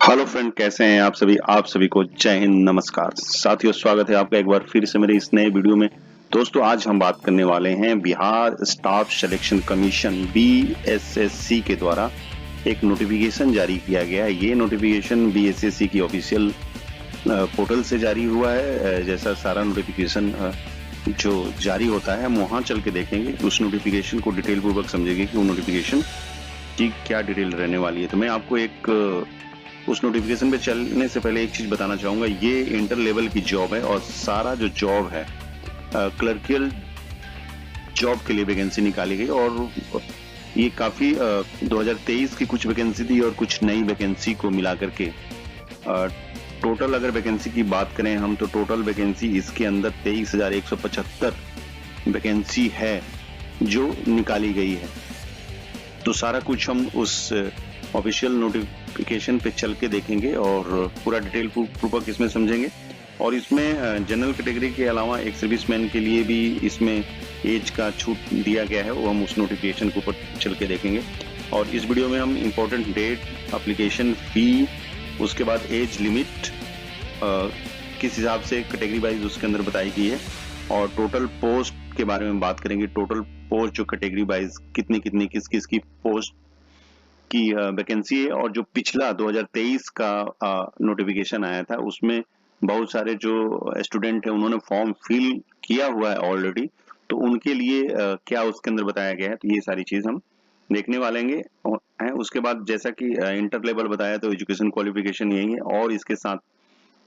Hello friend, कैसे हैं आप सभी को जय हिंद, नमस्कार साथियों। स्वागत है आपका एक बार फिर से मेरे इस नए वीडियो में। दोस्तों, आज हम बात करने वाले हैं Bihar staff selection commission BSSC के द्वारा एक नोटिफिकेशन जारी किया गया है। ये नोटिफिकेशन बीएसएससी की ऑफिशियल पोर्टल से जारी हुआ है। जैसा सारा नोटिफिकेशन जो जारी होता है, हम वहां चल के देखेंगे, उस नोटिफिकेशन को डिटेल पूर्वक समझेंगे कि वो नोटिफिकेशन की क्या डिटेल रहने वाली है। तो मैं आपको उस नोटिफिकेशन पे चलने से पहले एक चीज बताना चाहूंगा। ये इंटर लेवल की जॉब है और सारा जो जॉब है क्लर्कियल जॉब के लिए वैकेंसी निकाली गई और ये काफी 2023 की कुछ वैकेंसी थी और कुछ नई वैकेंसी को मिला करके टोटल अगर वैकेंसी की बात करें हम, तो टोटल वैकेंसी इसके अंदर 23,175 वैकेंसी है जो निकाली गई है। तो सारा कुछ हम उस ऑफिशियल नोटिफिकेशन पे चल के देखेंगे और पूरा डिटेल पूर्वक इसमें समझेंगे। और इसमें जनरल कैटेगरी के अलावा एक सर्विसमैन के लिए भी इसमें एज का छूट दिया गया है, वो हम उस नोटिफिकेशन के ऊपर चल के देखेंगे। और इस वीडियो में हम इम्पोर्टेंट डेट, एप्लीकेशन फी, उसके बाद एज लिमिट किस हिसाब से कैटेगरी वाइज उसके अंदर बताई गई है, और टोटल पोस्ट के बारे में बात करेंगे। टोटल पोस्ट जो कैटेगरी वाइज कितनी कितनी किस किस की पोस्ट की वैकेंसी है। और जो पिछला 2023 का नोटिफिकेशन आया था, उसमें बहुत सारे जो स्टूडेंट हैं उन्होंने फॉर्म फिल किया हुआ है ऑलरेडी, तो उनके लिए क्या उसके अंदर बताया गया है, तो ये सारी चीज हम देखने वाले हैं। उसके बाद जैसा कि इंटर लेवल बताया, तो एजुकेशन क्वालिफिकेशन यही है, और इसके साथ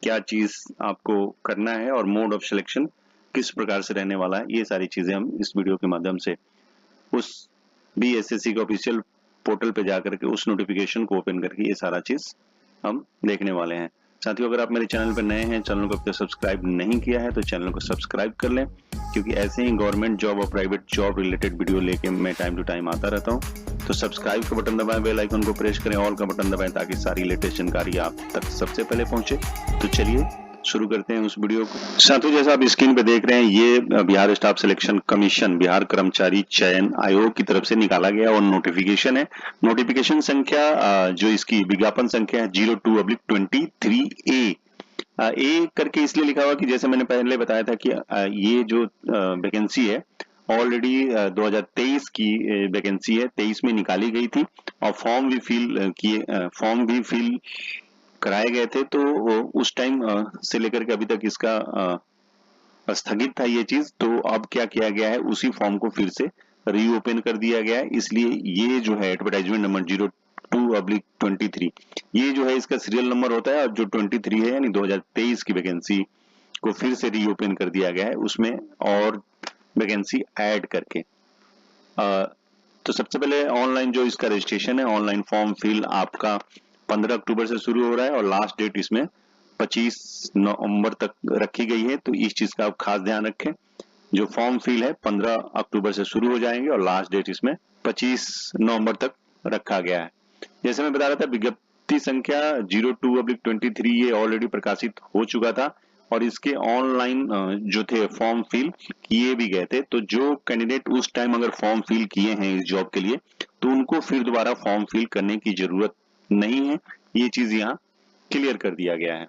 क्या चीज आपको करना है और मोड ऑफ सिलेक्शन किस प्रकार से रहने वाला है, ये सारी चीजें हम इस वीडियो के माध्यम से उस बीएसएससी के ऑफिशियल पोर्टल पे जाकर के उस नोटिफिकेशन को ओपन करके ये सारा चीज हम देखने वाले हैं। साथियों, अगर आप मेरे चैनल पर नए हैं, चैनल को अब तक सब्सक्राइब नहीं किया है, तो चैनल को सब्सक्राइब कर लें, क्योंकि ऐसे ही गवर्नमेंट जॉब और प्राइवेट जॉब रिलेटेड वीडियो लेके मैं टाइम टू टाइम आता रहता हूँ। तो सब्सक्राइब का बटन दबाएं, बेल आइकन को प्रेस करें, ऑल का बटन दबाएं, ताकि सारी लेटेस्ट जानकारी आप तक सबसे पहले पहुंचे। तो चलिए शुरू करते हैं उस वीडियो को। साथियों, जैसा आप स्क्रीन पे देख रहे हैं, ये Bihar staff selection commission, Bihar कर्मचारी चयन आयोग की तरफ से निकाला गया और नोटिफिकेशन है। नोटिफिकेशन संख्या जो इसकी विज्ञापन संख्या है 02/23A। ए करके इसलिए लिखा हुआ कि जैसे मैंने पहले बताया था कि ये जो वैकेंसी है ऑलरेडी 2023 की वैकेंसी है, 23 में निकाली गई थी और फॉर्म भी फिल कराए गए थे। तो उस टाइम से लेकर के अभी तक इसका स्थगित था ये चीज। तो अब क्या किया गया है, उसी फॉर्म को फिर से रीओपन कर दिया गया है। इसलिए ये जो है एडवर्टाइजमेंट नंबर 02/23, ये जो है इसका सीरियल नंबर होता है, और जो 23 है यानी 2023 की वैकेंसी को फिर से रीओपन कर दिया गया है, उसमें और वैकेंसी ऐड करके। तो सबसे पहले ऑनलाइन जो इसका रजिस्ट्रेशन है, ऑनलाइन फॉर्म फिल आपका 15 अक्टूबर से शुरू हो रहा है और लास्ट डेट इसमें 25 नवंबर तक रखी गई है। तो इस चीज का आप खास ध्यान रखें। जो फॉर्म फिल है 15 अक्टूबर से शुरू हो जाएंगे और लास्ट डेट इसमें 25 नवंबर तक रखा गया है। जैसे मैं बता रहा था, विज्ञप्ति संख्या 02/23 ये ऑलरेडी प्रकाशित हो चुका था और इसके ऑनलाइन जो थे फॉर्म फिल किए भी गए थे। तो जो कैंडिडेट उस टाइम अगर फॉर्म फिल किए हैं इस जॉब के लिए, तो उनको फिर दोबारा फॉर्म फिल करने की जरूरत नहीं है। ये चीज यहाँ क्लियर कर दिया गया है।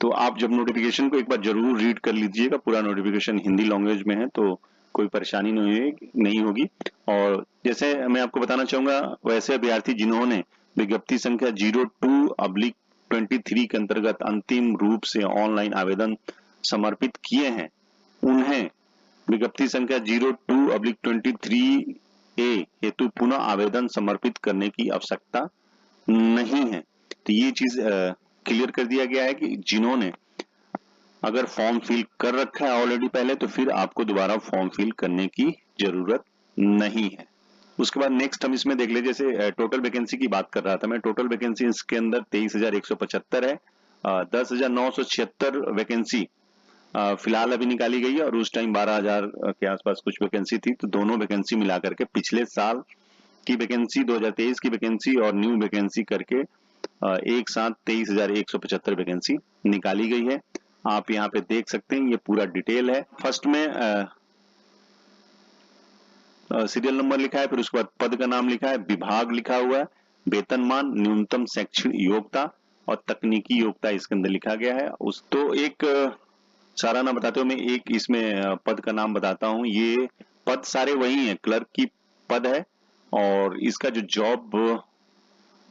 तो आप जब नोटिफिकेशन को एक बार जरूर रीड कर लीजिएगा। पूरा नोटिफिकेशन हिंदी लैंग्वेज में है, तो कोई परेशानी नहीं होगी। और जैसे मैं आपको बताना चाहूंगा, वैसे अभ्यर्थी जिन्होंने विज्ञप्ति संख्या 02/23 के अंतर्गत अंतिम रूप से ऑनलाइन आवेदन समर्पित किए हैं, उन्हें विज्ञप्ति संख्या 02/23A हेतु पुनः आवेदन समर्पित करने की आवश्यकता नहीं है। तो ये चीज क्लियर कर दिया गया है कि जिन्होंने अगर फॉर्म फिल कर रखा है ऑलरेडी पहले, तो फिर आपको दोबारा फॉर्म फिल करने की जरूरत नहीं है। उसके बाद नेक्स्ट हम इसमें देख ले, जैसे टोटल वैकेंसी की बात कर रहा था मैं। टोटल वैकेंसी इसके अंदर 23,175 है। 10,976 वैकेंसी फिलहाल अभी निकाली गई है और उस टाइम 12,000 के आसपास कुछ वैकेंसी थी। तो दोनों वैकेंसी मिलाकर के पिछले साल की वैकेंसी, 2023 की वैकेंसी और न्यू वैकेंसी करके एक साथ 23,175 वैकेंसी निकाली गई है। आप यहाँ पे देख सकते हैं, ये पूरा डिटेल है। फर्स्ट में सीरियल नंबर लिखा है, फिर उसके बाद पद का नाम लिखा है, विभाग लिखा हुआ है, वेतनमान, न्यूनतम शैक्षणिक योग्यता और तकनीकी योग्यता इसके अंदर लिखा गया है। उस तो एक सारा नाम बताते हुए मैं एक इसमें पद का नाम बताता हूँ। ये पद सारे वही हैं, क्लर्क की पद है और इसका जो जॉब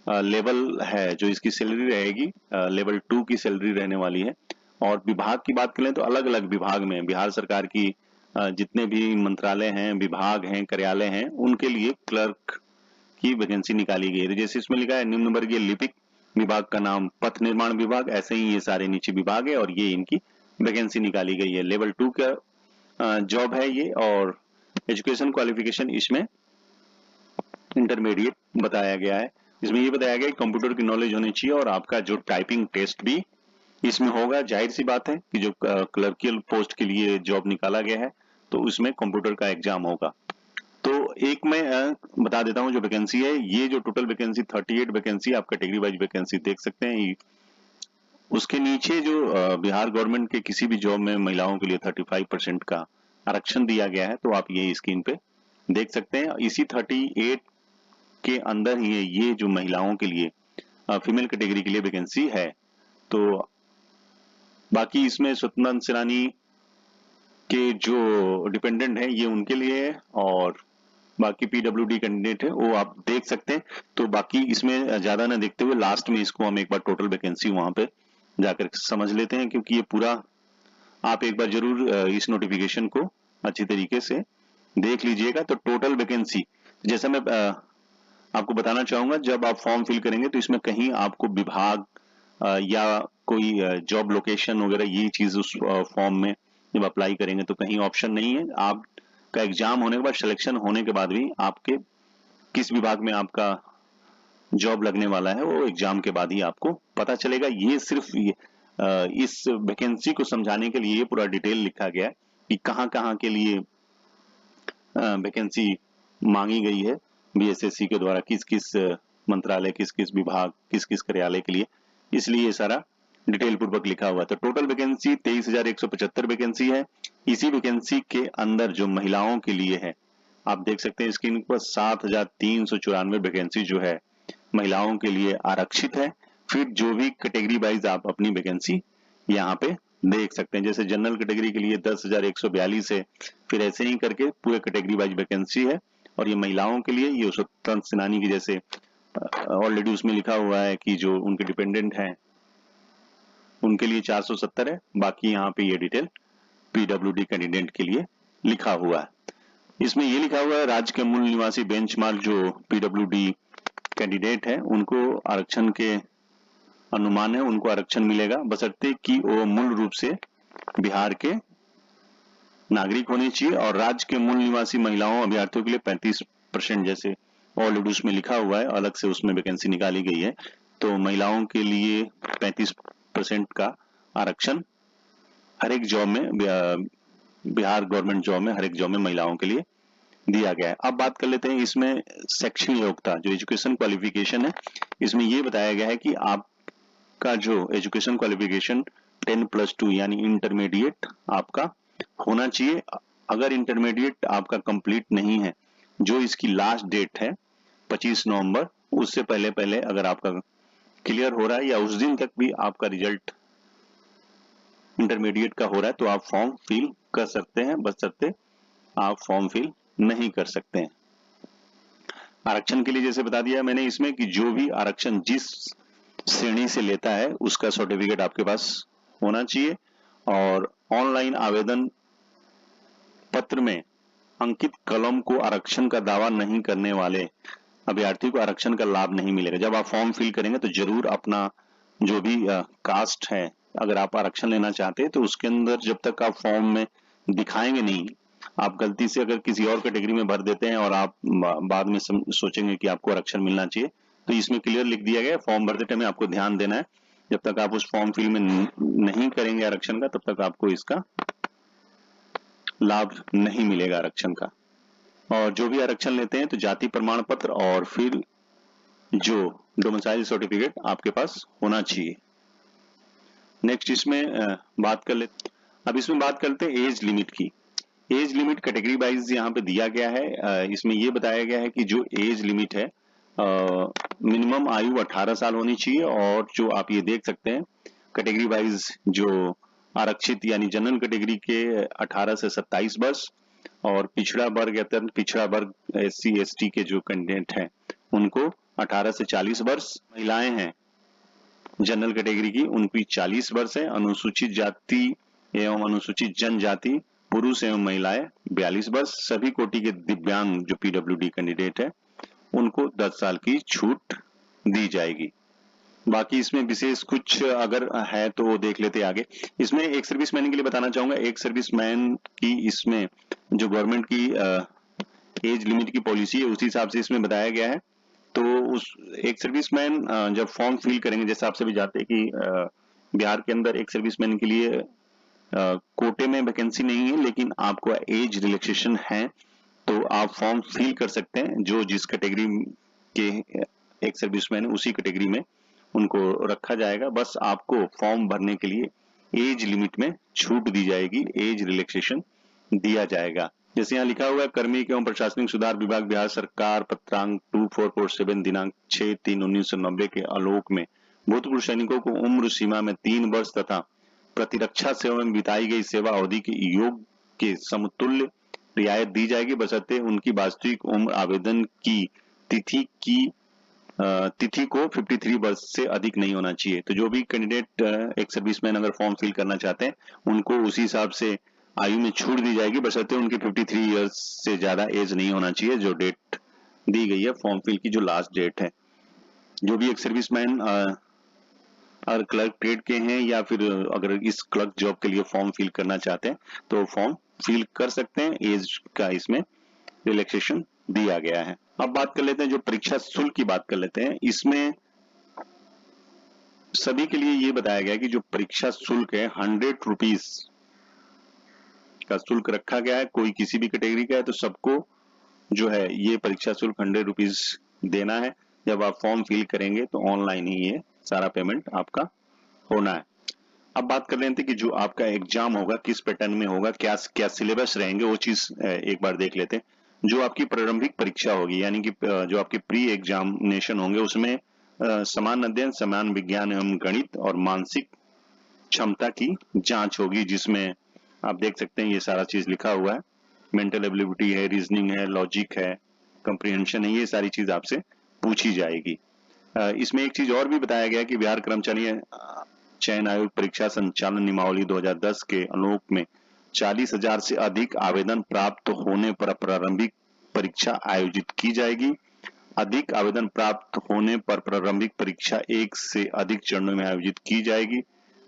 लेवल है, जो इसकी सैलरी रहेगी लेवल 2 की सैलरी रहने वाली है। और विभाग की बात करें तो अलग अलग विभाग में बिहार सरकार की जितने भी मंत्रालय हैं, विभाग हैं, कार्यालय हैं, उनके लिए क्लर्क की वैकेंसी निकाली गई है। तो जैसे इसमें लिखा है निम्न वर्गीय लिपिक विभाग का नाम पथ निर्माण विभाग, ऐसे ही ये सारे नीचे विभाग है और ये इनकी वैकेंसी निकाली गई है। लेवल 2 का जॉब है ये और एजुकेशन क्वालिफिकेशन इसमें इंटरमीडिएट बताया गया है। इसमें ये बताया गया कि कंप्यूटर की नॉलेज होनी चाहिए और आपका जो टाइपिंग टेस्ट भी इसमें होगा। जाहिर सी बात है कि जो क्लर्कियल पोस्ट के लिए जॉब निकाला गया है तो उसमें कंप्यूटर का एग्जाम होगा। तो एक मैं बता देता हूं जो वैकेंसी है, ये जो टोटल वैकेंसी 38 वैकेंसी आप कैटेगरी वाइज वैकेंसी देख सकते हैं। उसके नीचे जो बिहार गवर्नमेंट के किसी भी जॉब में महिलाओं के लिए 35% का आरक्षण दिया गया है, तो आप ये स्क्रीन पे देख सकते हैं। इसी 38 के अंदर ही ये जो महिलाओं के लिए फीमेल कैटेगरी के लिए वैकेंसी है। तो बाकी इसमें स्वतंत्रता सेनानी के जो डिपेंडेंट हैं ये उनके लिए है और बाकी पीडब्ल्यूडी कैंडिडेट है वो आप देख सकते हैं। तो बाकी इसमें ज्यादा ना देखते हुए लास्ट में इसको हम एक बार टोटल वैकेंसी वहां पे जाकर समझ लेते हैं, क्योंकि ये पूरा आप एक बार जरूर इस नोटिफिकेशन को अच्छी तरीके से देख लीजिएगा। तो टोटल वैकेंसी जैसा मैं आपको बताना चाहूंगा, जब आप फॉर्म फिल करेंगे तो इसमें कहीं आपको विभाग या कोई जॉब लोकेशन वगैरह ये चीज उस फॉर्म में जब अप्लाई करेंगे तो कहीं ऑप्शन नहीं है। आपका एग्जाम होने के बाद, सिलेक्शन होने के बाद भी आपके किस विभाग में आपका जॉब लगने वाला है वो एग्जाम के बाद ही आपको पता चलेगा। ये सिर्फ इस वैकेंसी को समझाने के लिए ये पूरा डिटेल लिखा गया है कि कहाँ के लिए वैकेंसी मांगी गई है बीएसएससी के द्वारा, किस किस मंत्रालय, किस किस विभाग, किस किस कार्यालय के लिए, इसलिए ये सारा डिटेल पूर्वक लिखा हुआ है। तो टोटल वैकेंसी 23,175 वैकेंसी है। इसी वैकेंसी के अंदर जो महिलाओं के लिए है, आप देख सकते हैं स्क्रीन पर 7,394 वैकेंसी जो है महिलाओं के लिए आरक्षित है। फिर जो भी कैटेगरी वाइज आप अपनी वैकेंसी यहाँ पे देख सकते हैं, जैसे जनरल कैटेगरी के लिए 10,142 है, फिर ऐसे ही करके पूरे कैटेगरी वाइज वैकेंसी है। और ये महिलाओं के लिए ये स्वतंत्रता सेनानी की जैसे ऑलरेडी उसमें लिखा हुआ है कि जो उनके डिपेंडेंट हैं उनके लिए 470 है। बाकी यहाँ पे ये डिटेल पीडब्ल्यूडी कैंडिडेट के लिए लिखा हुआ है। इसमें ये लिखा हुआ है राज्य के मूल निवासी बेंचमार्क जो पीडब्ल्यूडी कैंडिडेट है उनको आरक्षण के अनुमान है, उनको आरक्षण मिलेगा बशर्ते कि वो मूल रूप से बिहार के नागरिक होने चाहिए। और राज्य के मूल निवासी महिलाओं अभ्यर्थियों के लिए 35% जैसे ऑलरेडी उसमें लिखा हुआ है, अलग से उसमें वैकेंसी निकाली गई है। तो महिलाओं के लिए 35% का आरक्षण हर एक जॉब में, बिहार गवर्नमेंट जॉब में, हर एक जॉब में महिलाओं के लिए दिया गया है। अब बात कर लेते हैं इसमें शैक्षणिक योग्यता, जो एजुकेशन क्वालिफिकेशन है। इसमें यह बताया गया है कि आपका जो एजुकेशन क्वालिफिकेशन 10+2 यानी इंटरमीडिएट आपका होना चाहिए। अगर इंटरमीडिएट आपका कंप्लीट नहीं है, जो इसकी लास्ट डेट है 25 नवंबर, उससे पहले पहले अगर आपका क्लियर हो रहा है या उस दिन तक भी आपका रिजल्ट इंटरमीडिएट का हो रहा है तो आप फॉर्म फिल कर सकते हैं, बशर्ते आप फॉर्म फिल नहीं कर सकते हैं। आरक्षण के लिए जैसे बता दिया मैंने इसमें कि जो भी आरक्षण जिस श्रेणी से लेता है उसका सर्टिफिकेट आपके पास होना चाहिए। और ऑनलाइन आवेदन पत्र में अंकित कॉलम को आरक्षण का दावा नहीं करने वाले अभ्यर्थी को आरक्षण का लाभ नहीं मिलेगा। जब आप फॉर्म फिल करेंगे तो जरूर अपना जो भी कास्ट है, अगर आप आरक्षण लेना चाहते हैं तो उसके अंदर जब तक आप फॉर्म में दिखाएंगे नहीं, आप गलती से अगर किसी और कैटेगरी में भर देते हैं और आप बाद में सोचेंगे कि आपको आरक्षण मिलना चाहिए, तो इसमें क्लियर लिख दिया गया है फॉर्म भरते टाइम आपको ध्यान देना है। जब तक आप उस फॉर्म फिल में नहीं करेंगे आरक्षण का, तब तक आपको इसका लाभ नहीं मिलेगा आरक्षण का। और जो भी आरक्षण लेते हैं तो जाति प्रमाण पत्र और फिर जो डोमिसाइल सर्टिफिकेट आपके पास होना चाहिए। नेक्स्ट इसमें बात कर लेते, अब इसमें बात करते हैं एज लिमिट की। एज लिमिट कैटेगरी वाइज यहाँ पे दिया गया है। इसमें यह बताया गया है कि जो एज लिमिट है मिनिमम आयु 18 साल होनी चाहिए। और जो आप ये देख सकते हैं कैटेगरी वाइज जो आरक्षित यानी जनरल कैटेगरी के 18 से 27 वर्ष, और पिछड़ा वर्ग अत्यंत पिछड़ा वर्ग SC ST के जो कैंडिडेट हैं उनको 18 से 40 वर्ष। महिलाएं हैं जनरल कैटेगरी की, उनकी 40 वर्ष है। अनुसूचित जाति एवं अनुसूचित जनजाति पुरुष एवं महिलाएं 42 वर्ष। सभी कोटि के दिव्यांग जो PWD कैंडिडेट है उनको 10 साल की छूट दी जाएगी। बाकी इसमें विशेष कुछ अगर है तो वो देख लेते आगे। इसमें एक सर्विसमैन के लिए बताना चाहूंगा, एक सर्विसमैन की इसमें जो गवर्नमेंट की एज लिमिट की पॉलिसी है उसी हिसाब से इसमें बताया गया है। तो उस एक सर्विसमैन जब फॉर्म फिल करेंगे, जैसे आप सभी जानते हैं कि बिहार के अंदर एक सर्विसमैन के लिए कोटे में वैकेंसी नहीं है, लेकिन आपको एज रिलैक्सेशन है तो आप फॉर्म फिल कर सकते हैं। जो जिस कैटेगरी के एक सर्विसमैन है उसी कैटेगरी में उनको रखा जाएगा। बस आपको फॉर्म भरने के लिए एज लिमिट में छूट दी जाएगी, एज रिलैक्सेशन दिया जाएगा। जैसे यहाँ लिखा हुआ है, कार्मिक एवं प्रशासनिक सुधार विभाग बिहार सरकार पत्रांक 2447 दिनांक 6/3/1990 के आलोक में भूतपूर्व सैनिकों को उम्र सीमा में 3 वर्ष तथा प्रतिरक्षा सेवा में बिताई गई सेवा अवधि के योग के समतुल्य रियायत दी जाएगी, बशर्ते उनकी वास्तविक उम्र आवेदन की तिथि को 53 वर्ष से अधिक नहीं होना चाहिए। तो जो भी कैंडिडेट एक सर्विसमैन अगर फॉर्म फिल करना चाहते हैं उनको उसी हिसाब से आयु में छूट दी जाएगी, बशर्ते उनकी 53 इयर्स से ज्यादा एज नहीं होना चाहिए, जो डेट दी गई है फॉर्म फिल की जो लास्ट डेट है। जो भी एक सर्विसमैन अगर क्लर्क ट्रेड के हैं या फिर अगर इस क्लर्क जॉब के लिए फॉर्म फिल करना चाहते हैं तो फॉर्म फिल कर सकते हैं। एज का इसमें रिलैक्सेशन दिया गया है। अब बात कर लेते हैं जो परीक्षा शुल्क की बात कर लेते हैं। इसमें सभी के लिए ये बताया गया है कि जो परीक्षा शुल्क है 100 रुपीज का शुल्क रखा गया है। कोई किसी भी कैटेगरी का है तो सबको जो है ये परीक्षा शुल्क 100 रुपीज देना है। जब आप फॉर्म फिल करेंगे तो ऑनलाइन ही ये सारा पेमेंट आपका होना है। अब बात कर लेते हैं कि जो आपका एग्जाम होगा किस पैटर्न में होगा, क्या क्या सिलेबस रहेंगे, वो चीज एक बार देख लेते हैं। जो आपकी प्रारंभिक परीक्षा होगी यानी कि जो आपके प्री एग्जामिनेशन होंगे उसमें समान अध्ययन, समान विज्ञान एवं गणित और मानसिक क्षमता की जांच होगी, जिसमें आप देख सकते हैं ये सारा चीज लिखा हुआ है। मेंटल एबिलिटी है, रीजनिंग है, लॉजिक है, कंप्रीहेंशन है, ये सारी चीज आपसे पूछी जाएगी। इसमें एक चीज और भी बताया गया है कि बिहार कर्मचारी चयन आयोग परीक्षा संचालन नियमावली 2010 के आलोक में 40,000 से अधिक आवेदन प्राप्त होने पर प्रारंभिक परीक्षा आयोजित की जाएगी। अधिक आवेदन प्राप्त होने पर प्रारंभिक परीक्षा 1 से अधिक चरणों में आयोजित की जाएगी।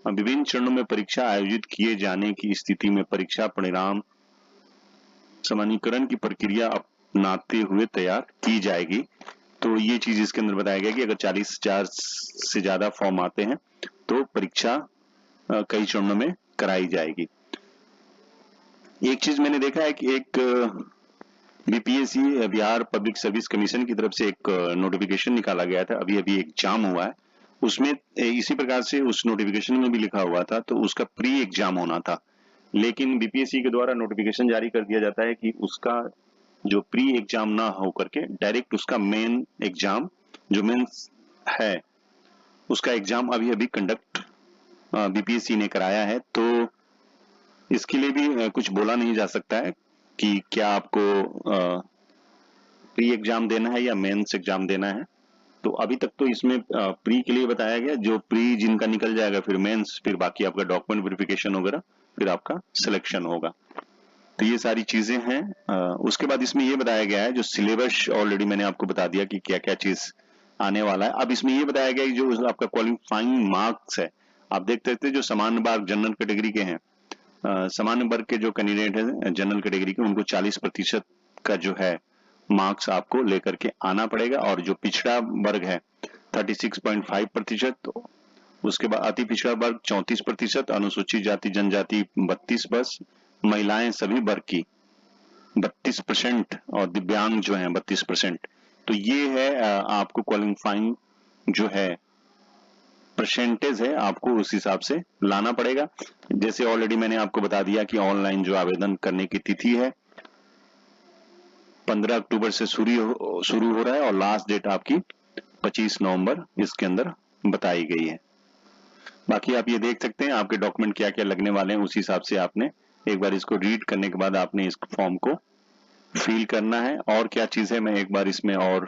विभिन्न चरणों में परीक्षा आयोजित किए जाने की स्थिति में परीक्षा परिणाम सामान्यीकरण की प्रक्रिया अपनाते हुए तैयार की जाएगी। तो ये चीज इसके अंदर बताया गया कि अगर 40,000 से ज्यादा फॉर्म आते हैं तो परीक्षा कई चरणों में कराई जाएगी। एक चीज मैंने देखा है कि एक BPSC Bihar public service commission की तरफ से एक नोटिफिकेशन निकाला गया था, अभी अभी एग्जाम हुआ है। उसमें इसी प्रकार से उस नोटिफिकेशन में भी लिखा हुआ था, तो उसका प्री एग्जाम होना था। लेकिन BPSC के द्वारा नोटिफिकेशन जारी कर दिया जाता है कि उसका जो प्री एग्जाम ना हो करके डायरेक्ट उसका मेन एग्जाम जो मेंस है उसका एग्जाम अभी अभी कंडक्ट BPSC ने कराया है। तो इसके लिए भी कुछ बोला नहीं जा सकता है कि क्या आपको प्री एग्जाम देना है या मेंस एग्जाम देना है। तो अभी तक तो इसमें प्री के लिए बताया गया, जो प्री जिनका निकल जाएगा फिर मेंस, फिर बाकी आपका डॉक्यूमेंट वेरिफिकेशन वगैरह, फिर आपका सिलेक्शन होगा। तो ये सारी चीजें हैं। उसके बाद इसमें ये बताया गया है जो सिलेबस ऑलरेडी मैंने आपको बता दिया कि क्या क्या चीज आने वाला है। अब इसमें ये बताया गया कि जो आपका क्वालिफाइंग मार्क्स है, आप देख सकते हैं जो सामान्य वर्ग जनरल कैटेगरी के हैं, सामान्य वर्ग के जो कैंडिडेट हैं जनरल कैटेगरी के, उनको 40% का जो है मार्क्स आपको लेकर के आना पड़ेगा। और जो पिछड़ा वर्ग है 36.5%, उसके बाद अति पिछड़ा वर्ग 34%, अनुसूचित जाति जनजाति 32%, महिलाएं सभी वर्ग की 32% और दिव्यांग जो है 32%। तो ये है आपको क्वालिफाइंग जो है परसेंटेज है, आपको उस हिसाब से लाना पड़ेगा। जैसे ऑलरेडी मैंने आपको बता दिया कि ऑनलाइन जो आवेदन करने की तिथि है 15 अक्टूबर से शुरू हो रहा है और लास्ट डेट आपकी 25 नवंबर इसके अंदर बताई गई है। बाकी आप ये देख सकते हैं आपके डॉक्यूमेंट क्या क्या लगने वाले हैं, उस हिसाब से आपने एक बार इसको रीड करने के बाद आपने इस फॉर्म को फिल करना है। और क्या चीज है मैं एक बार इसमें और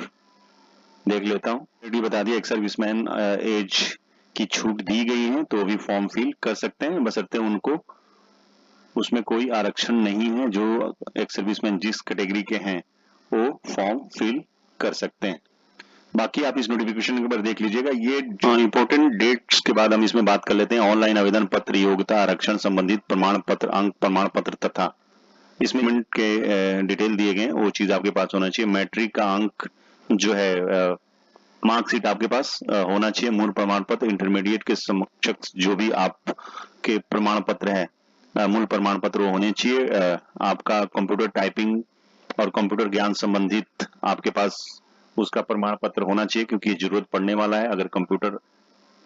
देख लेता हूँ। ऑलरेडी बता दिया एक सर्विसमैन एज की छूट दी गई है तो भी फॉर्म फिल कर सकते हैं, बशर्ते उनको उसमें कोई आरक्षण नहीं है। जो एक सर्विसमैन जिस कैटेगरी के हैं वो फॉर्म फिल कर सकते हैं। बाकी आप इस नोटिफिकेशन के ऊपर देख लीजिएगा। ये इंपॉर्टेंट डेट्स के बाद हम इसमें बात कर लेते हैं। ऑनलाइन आवेदन पत्र, योग्यता, आरक्षण संबंधित प्रमाण पत्र, अंक प्रमाण पत्र तथा इसमें के डिटेल दिए गए वो चीज आपके पास होना चाहिए। मैट्रिक का अंक जो है मार्कशीट आपके पास होना चाहिए। मूल प्रमाण पत्र, इंटरमीडिएट के समकक्ष जो भी आपके प्रमाण पत्र है मूल प्रमाण पत्र वो होने चाहिए। आपका कंप्यूटर टाइपिंग और कंप्यूटर ज्ञान संबंधित आपके पास उसका प्रमाण पत्र होना चाहिए, क्योंकि ये जरूरत पड़ने वाला है। अगर कंप्यूटर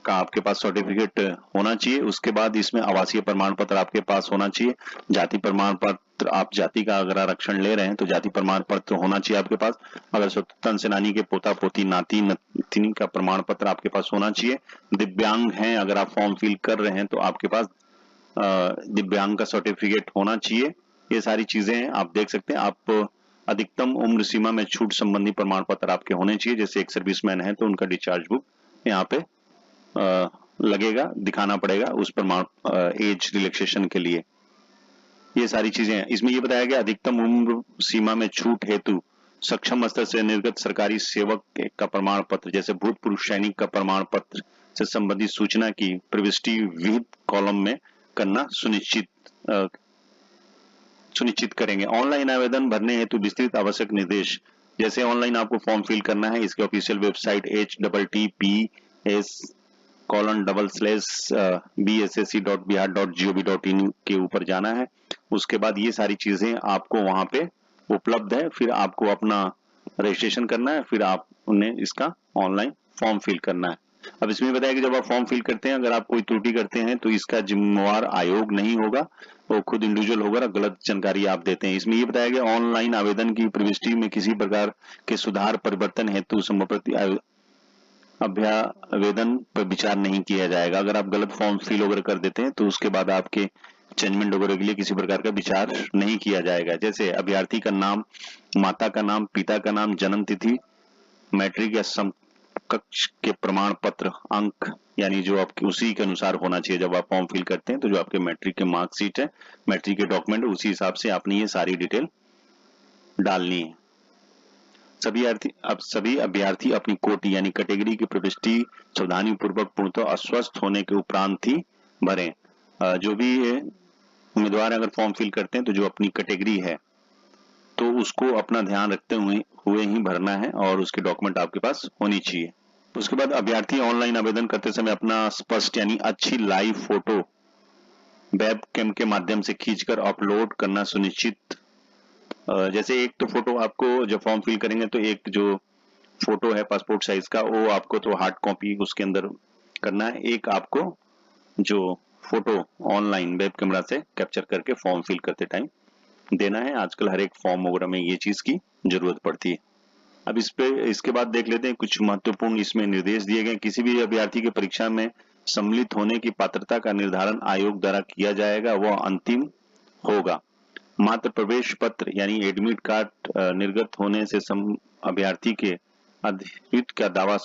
का आपके पास सर्टिफिकेट होना चाहिए। उसके बाद इसमें आवासीय प्रमाण पत्र आपके पास होना चाहिए। जाति प्रमाण पत्र, आप जाति का अगर आरक्षण ले रहे हैं तो जाति प्रमाण पत्र होना चाहिए आपके पास। अगर स्वतंत्रता सेनानी के पोता पोती नाती नतिनी का प्रमाण पत्र आपके पास होना चाहिए। दिव्यांग हैं अगर आप फॉर्म फिल कर रहे हैं तो आपके पास दिव्यांग का सर्टिफिकेट होना चाहिए। ये सारी चीजें आप देख सकते हैं। आप अधिकतम उम्र सीमा में छूट संबंधी प्रमाण पत्र आपके होने चाहिए। जैसे एक सर्विसमैन है तो उनका डिस्चार्ज बुक यहाँ पे लगेगा, दिखाना पड़ेगा उस प्रमाण एज रिलैक्सेशन के लिए। ये सारी चीजें हैं। इसमें ये बताया गया अधिकतम उम्र सीमा में छूट हेतु सक्षम स्तर से निर्गत सरकारी सेवक का प्रमाण पत्र, जैसे भूतपूर्व सैनिक का प्रमाण पत्र से संबंधित सूचना की प्रविष्टि विहित कॉलम में करना सुनिश्चित करेंगे। ऑनलाइन आवेदन भरने हेतु विस्तृत आवश्यक निर्देश, जैसे ऑनलाइन आपको फॉर्म फिल करना है इसके ऑफिशियल वेबसाइट https://bssc.bihar.gov.in के ऊपर जाना है। उसके बाद ये सारी चीजें आपको वहां पे उपलब्ध है। फिर आपको अपना रजिस्ट्रेशन करना है, फिर आप उन्हें इसका ऑनलाइन फॉर्म फिल करना है। अब इसमें बताया कि जब आप फॉर्म फिल करते हैं अगर आप कोई त्रुटि करते हैं तो इसका जिम्मेवार आयोग नहीं होगा, वो खुद इंडिविजुअल होगा। गलत जानकारी आप देते हैं। इसमें ये बताया गया ऑनलाइन आवेदन की प्रविष्टि में किसी प्रकार के सुधार परिवर्तन हेतु अभ्यावेदन पर विचार नहीं किया जाएगा। अगर आप गलत फॉर्म फिल वगैरह कर देते हैं तो उसके बाद आपके चेंजमेंट वगैरह के लिए किसी प्रकार का विचार नहीं किया जाएगा। जैसे अभ्यर्थी का नाम, माता का नाम, पिता का नाम, जन्म तिथि, मैट्रिक या समकक्ष के प्रमाण पत्र, अंक यानी जो आपके उसी के अनुसार होना चाहिए। जब आप फॉर्म फिल करते हैं तो जो आपके मैट्रिक के मार्कशीट है, मैट्रिक के डॉक्यूमेंट, उसी हिसाब से आपने ये सारी डिटेल डालनी है। सभी अभ्यर्थी अपनी कोटि यानी कैटेगरी की प्रविष्टि सावधानी पूर्वक पूर्णतः अस्वस्थ होने के उपरांत ही भरें। जो भी उम्मीदवार अगर फॉर्म फिल करते हैं तो जो अपनी कैटेगरी है तो उसको अपना ध्यान रखते हुए ही भरना है और उसके डॉक्यूमेंट आपके पास होनी चाहिए। उसके बाद अभ्यर्थी ऑनलाइन आवेदन करते समय अपना स्पष्ट यानी अच्छी लाइव फोटो वेब कैम के माध्यम से खींचकर अपलोड करना सुनिश्चित। जैसे एक तो फोटो आपको जब फॉर्म फिल करेंगे तो एक जो फोटो है पासपोर्ट साइज का वो आपको तो हार्ड कॉपी उसके अंदर करना है। एक आपको जो फोटो ऑनलाइन वेब कैमरा से कैप्चर करके फॉर्म फिल करते टाइम देना है। आजकल हर एक फॉर्म वगैरह में ये चीज की जरूरत पड़ती है। अब इसके बाद देख लेते हैं कुछ महत्वपूर्ण इसमें निर्देश दिए गए। किसी भी अभ्यर्थी की परीक्षा में सम्मिलित होने की पात्रता का निर्धारण आयोग द्वारा किया जाएगा, वह अंतिम होगा। मात्र प्रवेश पत्र यानी एडमिट कार्ड निर्गत होने से अभ्यर्थी के अधिकृत का दावा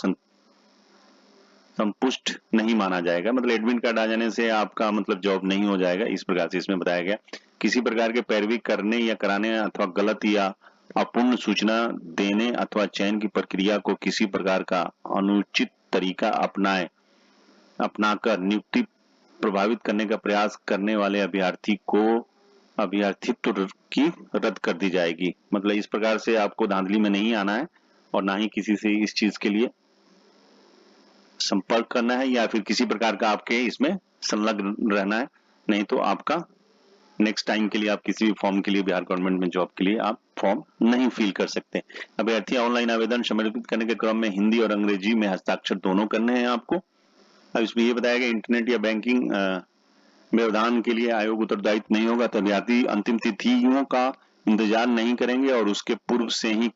संपुष्ट नहीं माना जाएगा। मतलब एडमिट कार्ड आ जाने से आपका मतलब जॉब नहीं हो जाएगा। इस प्रकार से इसमें बताया गया किसी प्रकार के पैरवी करने या कराने अथवा गलत या अपूर्ण सूचना देने अथवा चयन की प्रक्रिया को किसी प्रकार का अनुचित तरीका अपनाकर नियुक्ति प्रभावित करने का प्रयास करने वाले अभ्यर्थी को अभ्यर्थित्व की रद्द कर दी जाएगी। मतलब इस प्रकार से आपको धांधली में नहीं आना है और ना ही किसी से इस चीज के लिए संपर्क करना है या फिर किसी प्रकार का आपके इसमें संलग्न रहना है। नहीं तो आपका नेक्स्ट टाइम के लिए आप किसी भी फॉर्म के लिए बिहार गवर्नमेंट में जॉब के लिए आप फॉर्म नहीं फिल कर सकते। अभ्यर्थी ऑनलाइन आवेदन समर्पित करने के क्रम में हिंदी और अंग्रेजी में हस्ताक्षर दोनों करने हैं आपको। अब इसमें यह बताया गया इंटरनेट या बैंकिंग व्यवधान के लिए आयोग उत्तरदायित्व नहीं होगा। तो अभ्यर्थी अंतिम तिथियों का इंतजार नहीं करेंगे और उसके पूर्व से ही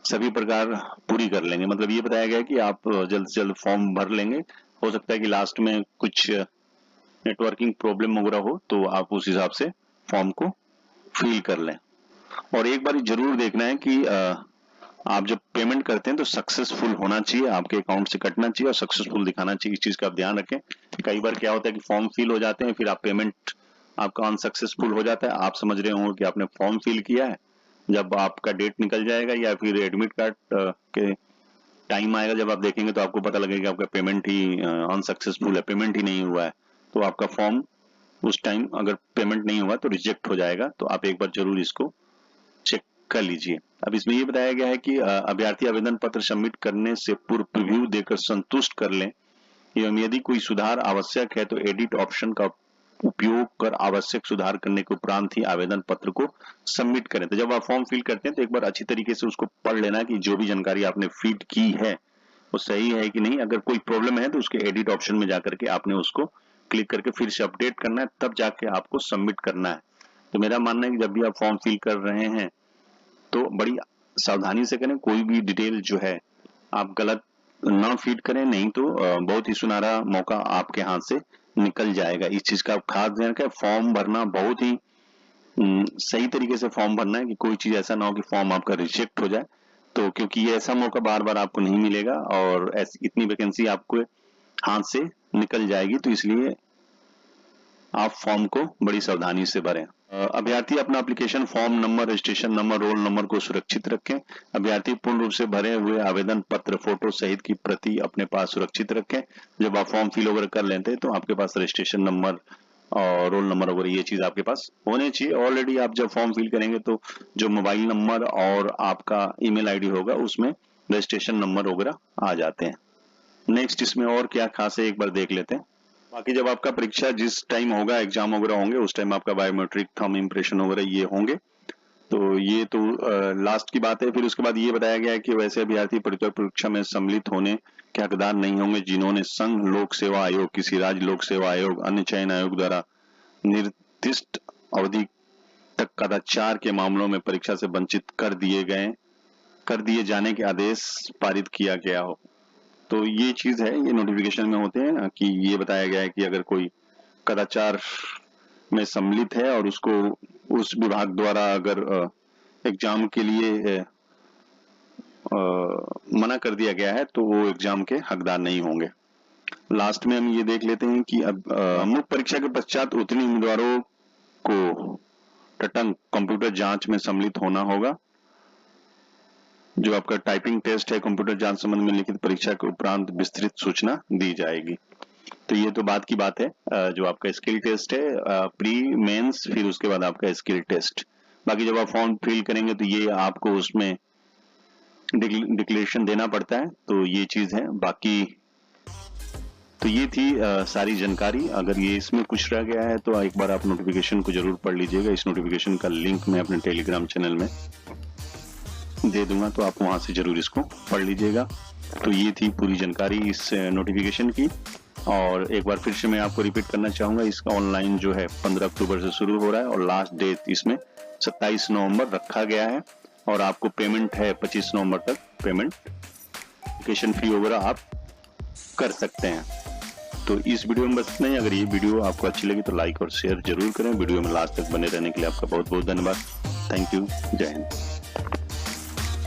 सभी प्रकार पूरी कर लेंगे। मतलब ये बताया गया है कि आप जल्द से जल्द फॉर्म भर लेंगे। हो सकता है कि लास्ट में कुछ नेटवर्किंग प्रॉब्लम वगैरह हो तो आप उस हिसाब से फॉर्म को फिल कर लें। और एक बार जरूर देखना है कि आप जब पेमेंट करते हैं तो सक्सेसफुल होना चाहिए, आपके अकाउंट से कटना चाहिए और सक्सेसफुल दिखाना चाहिए। इस चीज का आप ध्यान रखें। कई बार क्या होता है कि फॉर्म फिल हो जाते हैं, फिर आप पेमेंट आपका अनसक्सेसफुल हो जाता है। आप समझ रहे होंगे कि आपने फॉर्म फिल किया है, जब आपका डेट निकल जाएगा या फिर एडमिट कार्ड के टाइम आएगा जब आप देखेंगे तो आपको पता लगेगा कि आपका पेमेंट ही अनसक्सेसफुल है, पेमेंट ही नहीं हुआ है। तो आपका फॉर्म उस टाइम अगर पेमेंट नहीं हुआ तो रिजेक्ट हो जाएगा। तो आप एक बार जरूर इसको चेक कर लीजिए। अब इसमें ये बताया गया है कि अभ्यर्थी आवेदन पत्र सबमिट करने से पूर्व प्रीव्यू देकर संतुष्ट कर लें एवं यदि कोई सुधार आवश्यक है तो एडिट ऑप्शन का उपयोग कर आवश्यक सुधार करने के उपरांत ही आवेदन पत्र को सबमिट करें। तो जब आप फॉर्म फिल करते हैं तो एक बार अच्छी तरीके से उसको पढ़ लेना कि जो भी जानकारी आपने फीड की है वो सही है कि नहीं। अगर कोई प्रॉब्लम है तो उसके एडिट ऑप्शन में जाकर के आपने उसको क्लिक करके फिर से अपडेट करना है, तब जाके आपको सबमिट करना है। तो मेरा मानना है कि जब भी आप फॉर्म फिल कर रहे हैं तो बड़ी सावधानी से करें। कोई भी डिटेल जो है आप गलत ना फीड करें, नहीं तो बहुत ही सुनहरा मौका आपके हाथ से निकल जाएगा। इस चीज का आप खास ध्यान रखें। फॉर्म भरना बहुत ही सही तरीके से फॉर्म भरना है कि कोई चीज ऐसा ना हो कि फॉर्म आपका रिजेक्ट हो जाए। तो क्योंकि ये ऐसा मौका बार बार आपको नहीं मिलेगा और ऐसी इतनी वैकेंसी आपको हाथ से निकल जाएगी, तो इसलिए आप फॉर्म को बड़ी सावधानी से भरें। अभ्यर्थी अपना application form number, registration number, roll number को सुरक्षित रखें। अभ्यर्थी पूर्ण रूप से भरे हुए आवेदन पत्र फोटो सहित की प्रति अपने पास सुरक्षित रखें। जब आप फॉर्म फिल वगैरह कर लेते हैं तो आपके पास रजिस्ट्रेशन नंबर और रोल नंबर वगैरह ये चीज आपके पास होने चाहिए। ऑलरेडी आप जब फॉर्म फिल करेंगे तो जो मोबाइल नंबर और आपका ईमेल आईडी होगा उसमें रजिस्ट्रेशन नंबर वगैरह आ जाते हैं। नेक्स्ट इसमें और क्या खास है एक बार देख लेते हैं। बाकी जब आपका परीक्षा जिस टाइम होगा, एग्जाम वगैरह होंगे, उस टाइम आपका बायोमेट्रिक, थंब इंप्रेशन वगैरह ये होंगे। तो ये तो लास्ट की बात है। फिर उसके बाद ये बताया गया है कि वैसे अभ्यर्थी परीक्षा में सम्मिलित होने के हकदार नहीं होंगे जिन्होंने संघ लोक सेवा आयोग, किसी राज्य लोक सेवा आयोग, अन्य चयन आयोग द्वारा निर्दिष्ट अवधि तक कदाचार के मामलों में परीक्षा से वंचित कर दिए जाने के आदेश पारित किया गया हो। तो ये चीज है, ये नोटिफिकेशन में होते हैं कि ये बताया गया है कि अगर कोई कदाचार में सम्मिलित है और उसको उस विभाग द्वारा अगर एग्जाम के लिए मना कर दिया गया है तो वो एग्जाम के हकदार नहीं होंगे। लास्ट में हम ये देख लेते हैं कि अब मुख्य परीक्षा के पश्चात उत्तीर्ण उम्मीदवारों को टटंग कंप्यूटर जांच में सम्मिलित होना होगा। जो आपका टाइपिंग टेस्ट है, कंप्यूटर जांच संबंध में लिखित परीक्षा के उपरांत विस्तृत सूचना दी जाएगी। तो ये तो बात की बात है। जो आपका स्किल टेस्ट है प्री मेंस, फिर उसके बाद आपका स्किल टेस्ट। बाकी जब आप फॉर्म फिल करेंगे तो ये आपको उसमें डिक्लेरेशन देना पड़ता है। तो ये चीज है। बाकी तो ये थी सारी जानकारी। अगर ये इसमें कुछ रह गया है तो एक बार आप नोटिफिकेशन को जरूर पढ़ लीजिएगा। इस नोटिफिकेशन का लिंक मैं अपने टेलीग्राम चैनल में दे दूंगा, तो आप वहां से जरूर इसको पढ़ लीजिएगा। तो ये थी पूरी जानकारी इस नोटिफिकेशन की। और एक बार फिर से मैं आपको रिपीट करना चाहूंगा, इसका ऑनलाइन जो है 15 अक्टूबर से शुरू हो रहा है और लास्ट डेट इसमें 27 नवंबर रखा गया है। और आपको पेमेंट है 25 नवंबर तक पेमेंट, एप्लीकेशन फी वगैरह आप कर सकते हैं। तो इस वीडियो में बस इतना ही। अगर ये वीडियो आपको अच्छी लगी तो लाइक और शेयर जरूर करें। वीडियो में लास्ट तक बने रहने के लिए आपका बहुत बहुत धन्यवाद। Thank you. जय हिंद।